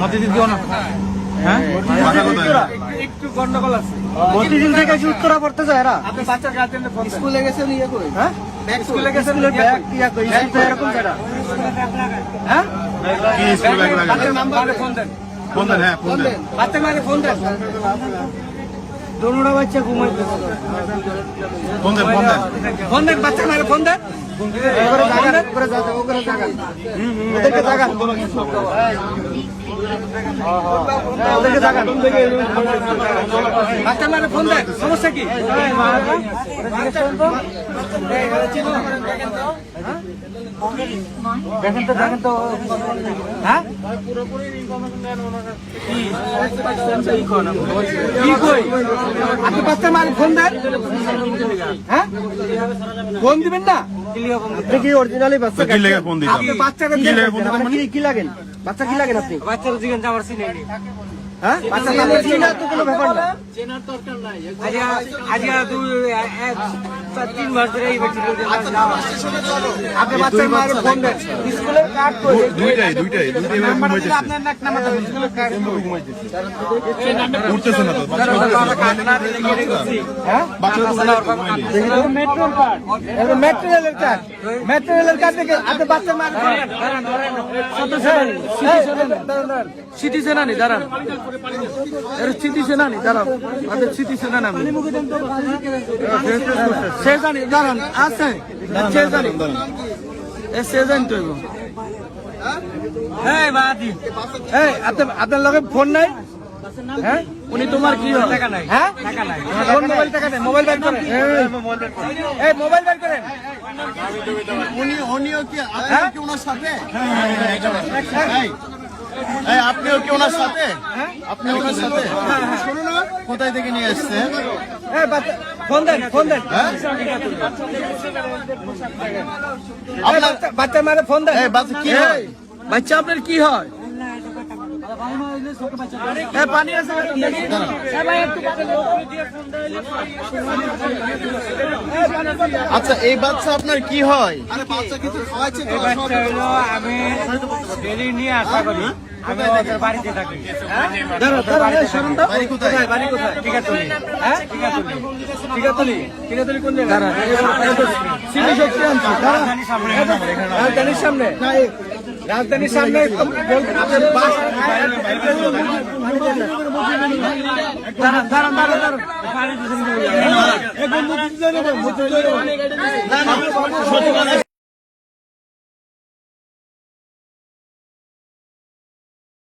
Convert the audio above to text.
মতিঝিল কেউ না? হ্যাঁ, একটু গন্ডগোল আছে। মতিঝিল থেকে এসে উত্তরা পড়তে যায় এরা। আপনি বাচ্চার গার্জেনকে ফোন দেন। স্কুলে গেছেন ইয়ে কই? হ্যাঁ, স্কুলে গেছেন ব্যাগ ইয়া কই? এরকম জায়গা। হ্যাঁ, কি স্কুলে ব্যাগ লাগা? বাচ্চার নাম্বারে ফোন দেন। ফোন দেন, হ্যাঁ ফোন দেন। বাচ্চার মারে ফোন দেন। দোনোটা বাচ্চা ঘুমাইতেছে। ফোন দেন, ফোন দেন। ফোন দেন, বাচ্চার মারে ফোন দেন। ওরে জায়গা, ওরে জায়গা, ওরে জায়গা। ওদেরকে জায়গা। ওদেরকে জায়গা। বাচ্চার মারে ফোন দেন। সমস্যা কি? দেখেন তো, দেখেন তো। হ্যাঁ, কি কই? আপনি বাচ্চার মারে ফোন দেন। হ্যাঁ, ফোন দিবেন না? আপনি কি অরিজিনালি বাচ্চা? কি লেগে ফোন দিতাম? আপনি বাচ্চাকে কি লেগে ফোন দিতাম মানে? কি লাগেন? বাচ্চা কি লাগেন আপনি? বাচ্চার জিজ্ঞেস যাওয়ার চিনে নি। হ্যাঁ, বাচ্চা নামে চিনা তো কোনো ব্যাপার না। চেনার দরকার নাই। আজিয়া 3 মাস ধরে এই ব্যক্তি আপনি বাচ্চার মারে ফোন দেন। স্কুলের কার্ড কই? দুইটাই ঘুমাইতেছে। আপনার নাক নামাটা স্কুলের কার্ড ঘুমাইতেছে। উঠতেছে না তো। হ্যাঁ, মেট্রোর কার্ড। এটা মেটেরিয়ালের কার্ড। মেটেরিয়ালের কার্ড থেকে আপনি বাচ্চার মারে ফোন দেন। সিটি সেনানি দাঁড়ান। সিটি সেনানি দাঁড়ান। আপনি সিটি সেনানি আমি সে জানি দাঁড়ান আছে সে জানি সে জানি তো আপনার লগে ফোন নাই? হ্যাঁ, উনি তোমার কি টাকা নাই? হ্যাঁ, টাকা নাই। মোবাইল টাকা নেই, মোবাইল বের করেন। এই মোবাইল বের করেন। উনিও কি আপনিও কি ওনার সাথে? আপনিও কি ওনার সাথে? আপনি ওনার সাথে? কোথায় থেকে নিয়ে আসছেন? ফোন দেন, ফোন দেন। বাচ্চা মারে ফোন দেন। বাচ্চা কি হয়? বাচ্চা আপনার কি হয়? পানি আছে। আচ্ছা, এই বাচ্চা আপনার কি হয়? আমি ডেলি নিয়ে আশা করি। আমি ওদের বাড়িতে থাকি। বাড়ি কোথায়? বাড়ি কোথায়? টিকাতলি। হ্যাঁ, টিকাতলি। টিকাতলি, টিকাতলি কোন জায়গা? সিটি শক্তি আনছি। রাজধানীর সামনে, রাজধানীর সামনে। দাঁড়ান, দাঁড়ান, দাঁড়ান, দাঁড়ান।